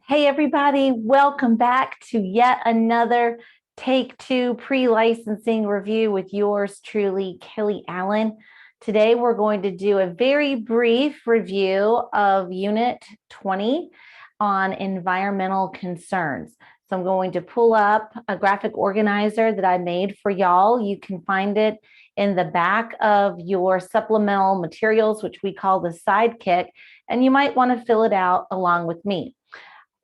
Hey everybody, welcome back to yet another Take Two pre-licensing review with yours truly, Kelly Allen. Today we're going to do a very brief review of Unit 20 on environmental concerns. So I'm going to pull up a graphic organizer that I made for y'all. You can find it in the back of your supplemental materials, which we call the sidekick, and you might want to fill it out along with me.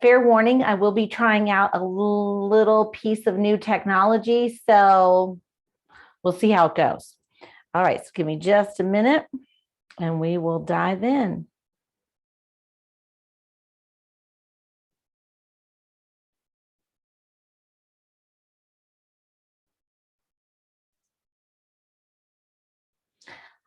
Fair warning, I will be trying out a little piece of new technology, so we'll see how it goes. All right, so give me just a minute and we will dive in.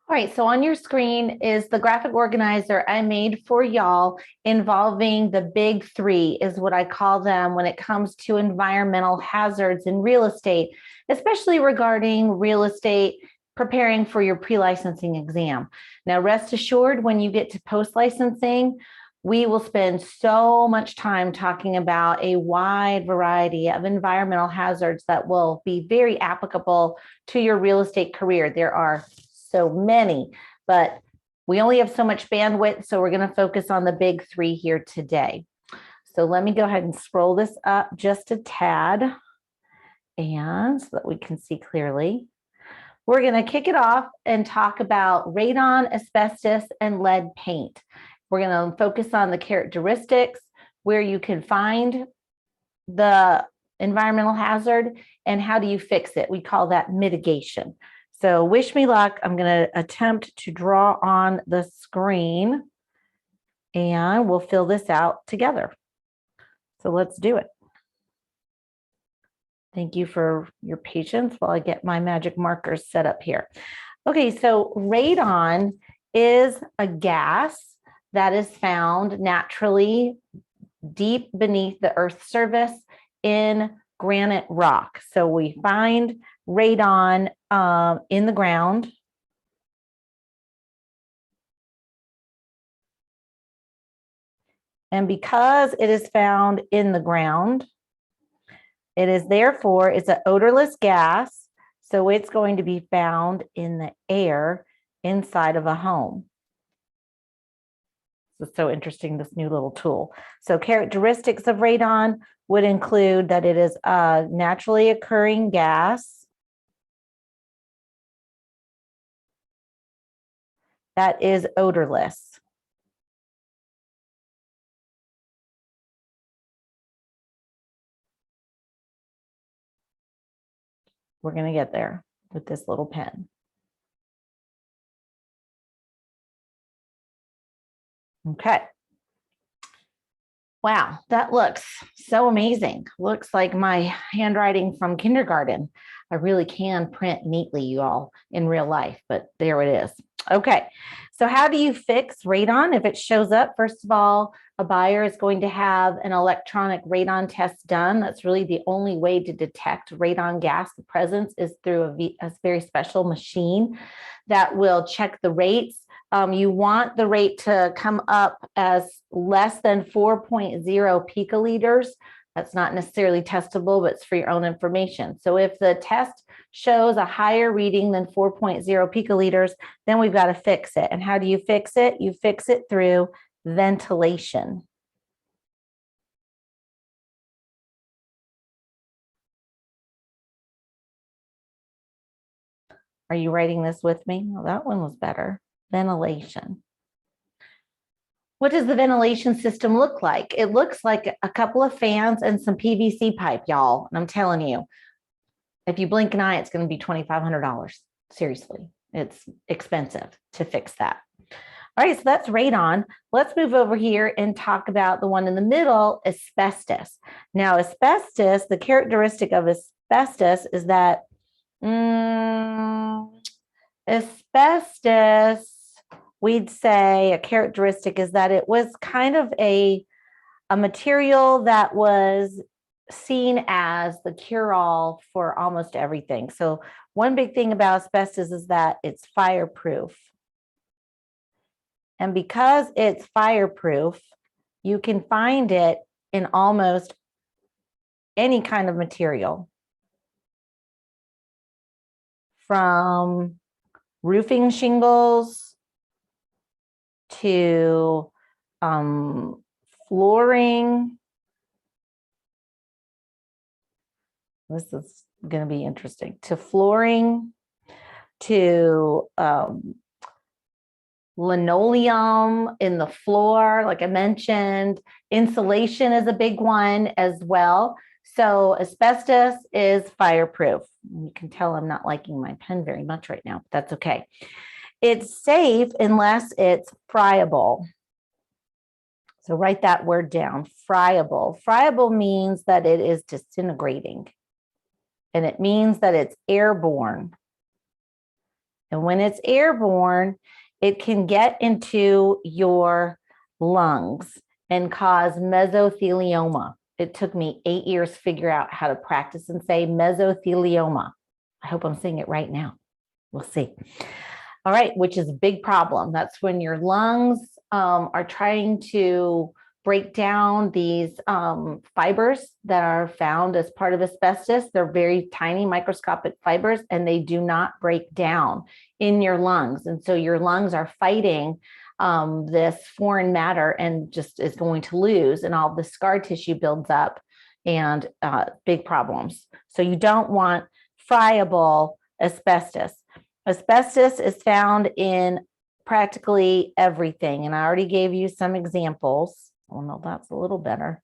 All right, so on your screen is the graphic organizer I made for y'all involving the big three, is what I call them when it comes to environmental hazards in real estate, especially regarding real estate preparing for your pre-licensing exam. Now, rest assured, when you get to post-licensing, we will spend so much time talking about a wide variety of environmental hazards that will be very applicable to your real estate career. There are so many, but we only have so much bandwidth, so we're going to focus on the big three here today. So let me go ahead and scroll this up just a tad, and so that we can see clearly. We're going to kick it off and talk about radon, asbestos, and lead paint. We're going to focus on the characteristics, where you can find the environmental hazard, and how do you fix it. We call that mitigation. So wish me luck. I'm going to attempt to draw on the screen and we'll fill this out together. So let's do it. Thank you for your patience while I get my magic markers set up here. Okay, so radon is a gas that is found naturally deep beneath the Earth's surface in granite rock. So we find radon in the ground. And because it is found in the ground, it's an odorless gas. So it's going to be found in the air inside of a home. It's so interesting, this new little tool. So characteristics of radon would include that it is a naturally occurring gas that is odorless. We're going to get there with this little pen. Okay. Wow, that looks so amazing. Looks like my handwriting from kindergarten. I really can print neatly, you all, in real life, but there it is. Okay, so how do you fix radon if it shows up? First of all, a buyer is going to have an electronic radon test done. That's really the only way to detect radon gas presence, is through a very special machine that will check the rates. You want the rate to come up as less than 4.0 picoliters. That's not necessarily testable, but it's for your own information. So if the test shows a higher reading than 4.0 picoliters, then we've got to fix it. And how do you fix it? You fix it through ventilation. Are you writing this with me? Well, that one was better. Ventilation. What does the ventilation system look like? It looks like a couple of fans and some PVC pipe, y'all. And I'm telling you, if you blink an eye, it's going to be $2,500. Seriously, it's expensive to fix that. All right, so that's radon. Let's move over here and talk about the one in the middle, asbestos. Now, asbestos, the characteristic of asbestos is that asbestos, we'd say a characteristic is that it was kind of a material that was seen as the cure-all for almost everything. So one big thing about asbestos is that it's fireproof. And because it's fireproof, you can find it in almost any kind of material, from roofing shingles to flooring. This is going to be interesting. To flooring, to linoleum in the floor, like I mentioned. Insulation is a big one as well. So asbestos is fireproof. You can tell I'm not liking my pen very much right now, but that's okay. It's safe unless it's friable. So write that word down, friable. Friable means that it is disintegrating, and it means that it's airborne. And when it's airborne, it can get into your lungs and cause mesothelioma. It took me 8 years to figure out how to practice and say mesothelioma. I hope I'm saying it right now. We'll see. All right, which is a big problem. That's when your lungs are trying to break down these fibers that are found as part of asbestos. They're very tiny microscopic fibers, and they do not break down in your lungs. And so your lungs are fighting this foreign matter and just is going to lose, and all the scar tissue builds up, and big problems. So you don't want friable asbestos. Asbestos is found in practically everything, and I already gave you some examples. Oh no, that's a little better.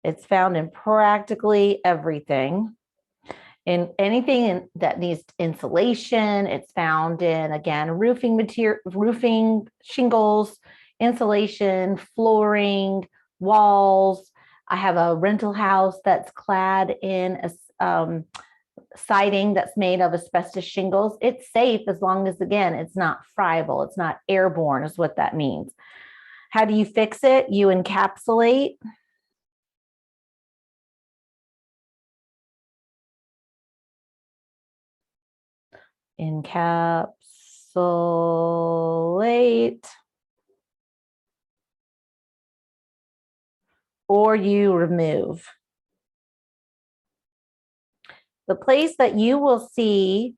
It's found in practically everything. In anything that needs insulation, it's found in, again, roofing material, roofing shingles, insulation, flooring, walls. I have a rental house that's clad in a siding that's made of asbestos shingles. It's safe as long as, again, it's not friable. It's not airborne is what that means. How do you fix it? You encapsulate. Encapsulate. Or you remove. The place that you will see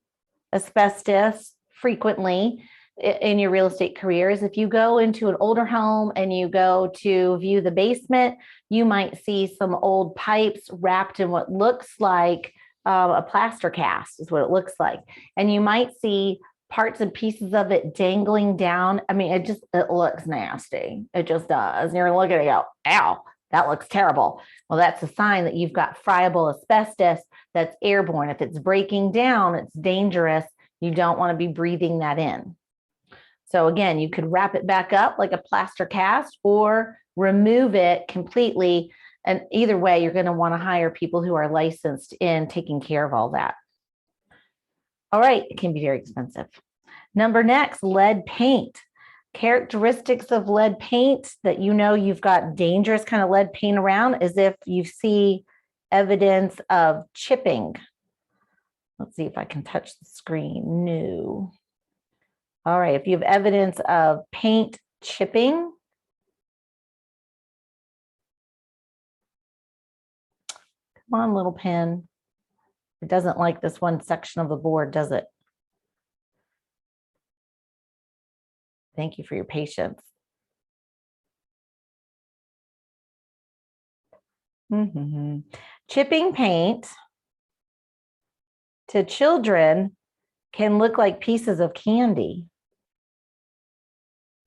asbestos frequently in your real estate career is if you go into an older home and you go to view the basement, you might see some old pipes wrapped in what looks like a plaster cast is what it looks like. And you might see parts and pieces of it dangling down. I mean, it looks nasty. It just does. And you're looking at it and go, ow, that looks terrible. Well, that's a sign that you've got friable asbestos that's airborne. If it's breaking down, it's dangerous. You don't want to be breathing that in. So again, you could wrap it back up like a plaster cast or remove it completely. And either way, you're going to want to hire people who are licensed in taking care of all that. All right, it can be very expensive. Number next, lead paint. Characteristics of lead paint that you know you've got dangerous kind of lead paint around is if you see evidence of chipping. Let's see if I can touch the screen. No. All right, if you have evidence of paint chipping, come on, little pen. It doesn't like this one section of the board, does it? Thank you for your patience. Chipping paint to children can look like pieces of candy.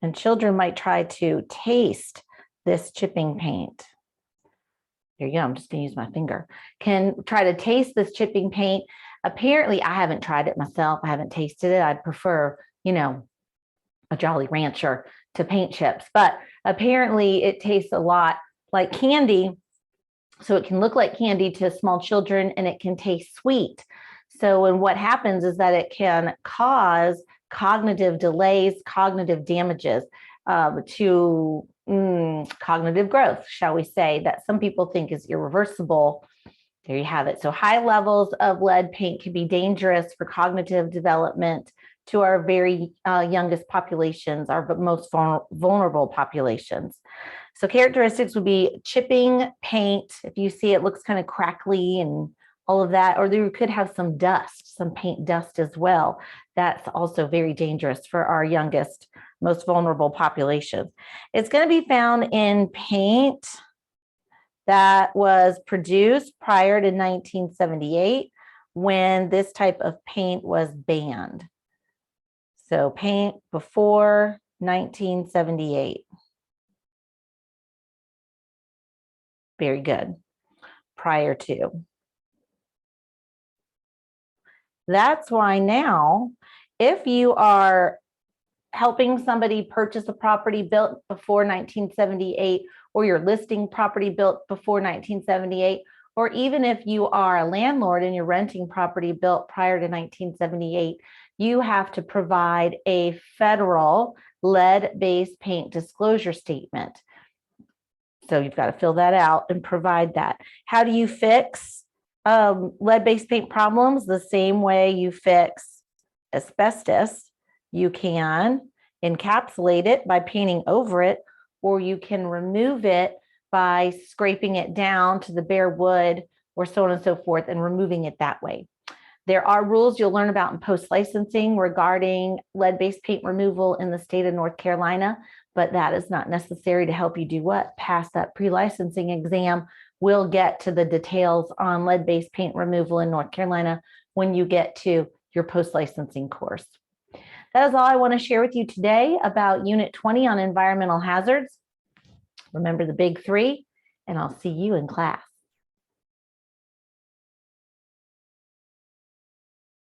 And children might try to taste this chipping paint. There you go, I'm just gonna use my finger. Can try to taste this chipping paint. Apparently, I haven't tried it myself. I haven't tasted it. I'd prefer, a Jolly Rancher to paint chips, but apparently it tastes a lot like candy. So it can look like candy to small children and it can taste sweet. So, and what happens is that it can cause cognitive delays, cognitive damages to cognitive growth, shall we say, that some people think is irreversible. There you have it. So high levels of lead paint can be dangerous for cognitive development to our very youngest populations, our most vulnerable populations. So characteristics would be chipping paint. If you see it looks kind of crackly and all of that, or you could have some dust, some paint dust as well. That's also very dangerous for our youngest, most vulnerable populations. It's going to be found in paint that was produced prior to 1978 when this type of paint was banned. So paint before 1978. Very good. Prior to. That's why now, if you are helping somebody purchase a property built before 1978, or you're listing property built before 1978, or even if you are a landlord and you're renting property built prior to 1978, you have to provide a federal lead-based paint disclosure statement. So you've got to fill that out and provide that. How do you fix lead-based paint problems? The same way you fix asbestos. You can encapsulate it by painting over it, or you can remove it by scraping it down to the bare wood or so on and so forth and removing it that way. There are rules you'll learn about in post-licensing regarding lead-based paint removal in the state of North Carolina, but that is not necessary to help you do what? Pass that pre-licensing exam. We'll get to the details on lead-based paint removal in North Carolina when you get to your post-licensing course. That is all I want to share with you today about Unit 20 on environmental hazards. Remember the big three, and I'll see you in class.